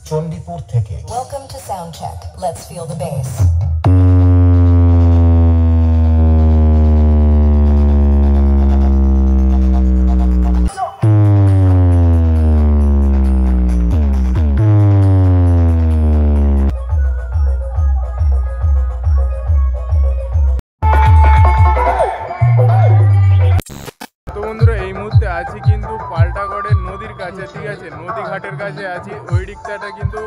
চণ্ডীপুর থেকে। Welcome to Soundcheck. Let's feel the bass. আছি কিন্তু পাল্টাগড়ের নদীর কাছে, ঠিক আছে, নদী ঘাটের কাছে আছি। ওই দিকটাটা কিন্তু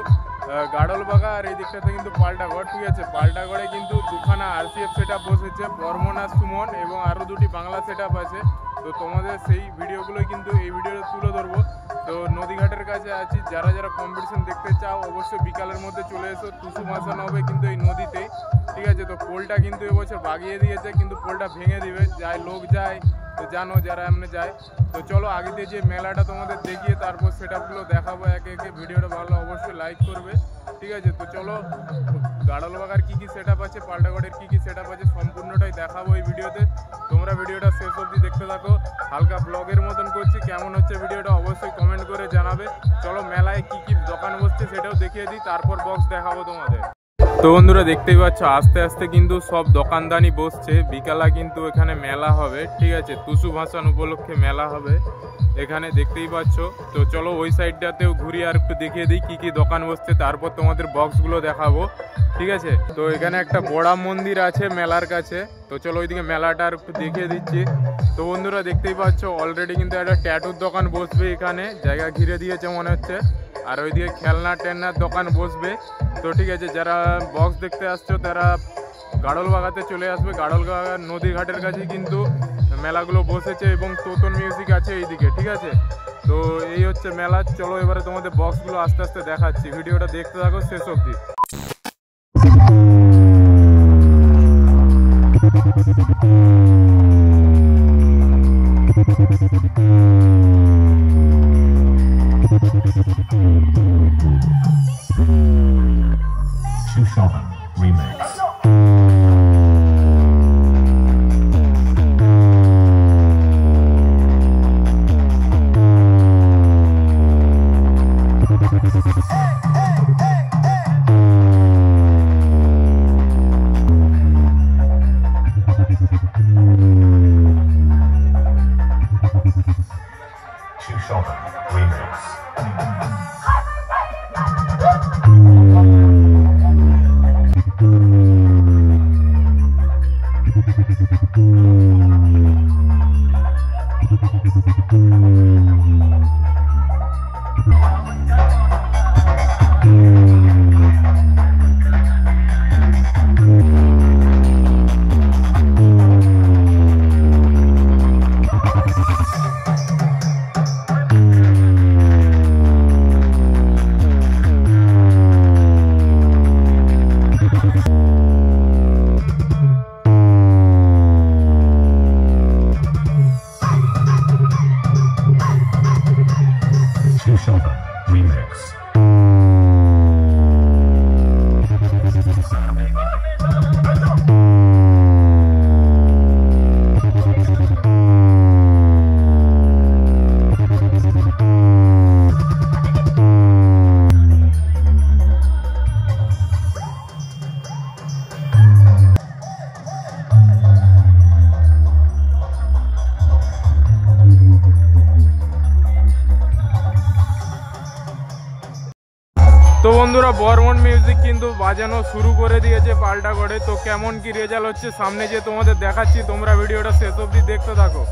গাড়লবাগা আর এই দিকটাতে কিন্তু পাল্টাগড়, ঠিক আছে। পাল্টাগড়ে কিন্তু দুখানা আরসিএফ সেট আপ বসেছে, বর্মন আর সুমন, এবং আরও দুটি বাংলা সেট আপ আছে। তো তোমাদের সেই ভিডিওগুলোই কিন্তু এই ভিডিওতে তুলে ধরবো। তো নদীঘাটের কাছে আছি, যারা যারা কম্পিটিশন দেখতে চাও অবশ্যই বিকালের মধ্যে চলে এসো। টুসু ভাসানো হবে কিন্তু এই নদীতেই, ঠিক আছে। তো পোলটা কিন্তু এবছর বাগিয়ে দিয়েছে, কিন্তু পোলটা ভেঙে দিবে, যায় লোক যায় তো জানো যারা এমনি যায়। তো চলো আগে দিয়ে যে মেলাটা তোমাদের দেখিয়ে তারপর সেট আপগুলো দেখাবো একে একে। ভিডিওটা ভালো অবশ্যই লাইক করবে, ঠিক আছে। তো চলো গাড়লবাগার কী কী সেট আপ আছে, পাল্টাগড়ের কী কী সেট আপ আছে সম্পূর্ণটাই দেখাবো এই ভিডিওতে। তোমরা ভিডিওটা শেষ অবধি দেখতে থাকো। হালকা ব্লগের মতন করছি, কেমন হচ্ছে ভিডিওটা অবশ্যই কমেন্ট করে জানাবে। চলো মেলায় কী কী দোকান বসছে সেটাও দেখিয়ে দিই, তারপর বক্স দেখাবো তোমাদের। তো বন্ধুরা দেখতেই পাচ্ছ আস্তে আস্তে কিন্তু সব দোকানদানি বসছে। বিকালে কিন্তু এখানে মেলা হবে, ঠিক আছে, টুসু ভাসান উপলক্ষে মেলা হবে এখানে, দেখতেই পাচ্ছ। তো চলো ওই সাইডটাতেও ঘুরি আর একটু দেখিয়ে দিই কী কী দোকান বসছে, তারপর তোমাদের বক্সগুলো দেখাবো, ঠিক আছে। তো এখানে একটা বড় মন্দির আছে মেলার কাছে, তো চলো ওইদিকে মেলাটা আর একটু দেখিয়ে দিচ্ছি। তো বন্ধুরা দেখতেই পাচ্ছ অলরেডি কিন্তু একটা ট্যাটুর দোকান বসবে এখানে, জায়গা ঘিরে দিয়েছে মনে হচ্ছে। আর ওইদিকে খেলনা টেলনার দোকান বসবে। তো ঠিক আছে, যারা বক্স দেখতে আসছো তারা গাড়লবাগাতে চলে আসবে। গাড়লবাগা নদী ঘাটের কাছে কিন্তু মেলাগুলো বসেছে, এবং তোতন মিউজিক আছে এইদিকে, ঠিক আছে। তো এই হচ্ছে মেলা। চলো এবারে তোমাদের বক্সগুলো আস্তে আস্তে দেখাচ্ছি, ভিডিওটা দেখতে থাকো শেষ অবধি। Remix. তো বন্ধুরা বর্মন মিউজিক কিন্তু বাজানো শুরু করে দিয়েছে পাল্টাগড়ে। তো কেমন কি রেজাল্ট হচ্ছে সামনে যে তোমাদের দেখাচ্ছি, তোমরা ভিডিওটা শেষ অবধি দেখতে থাকো।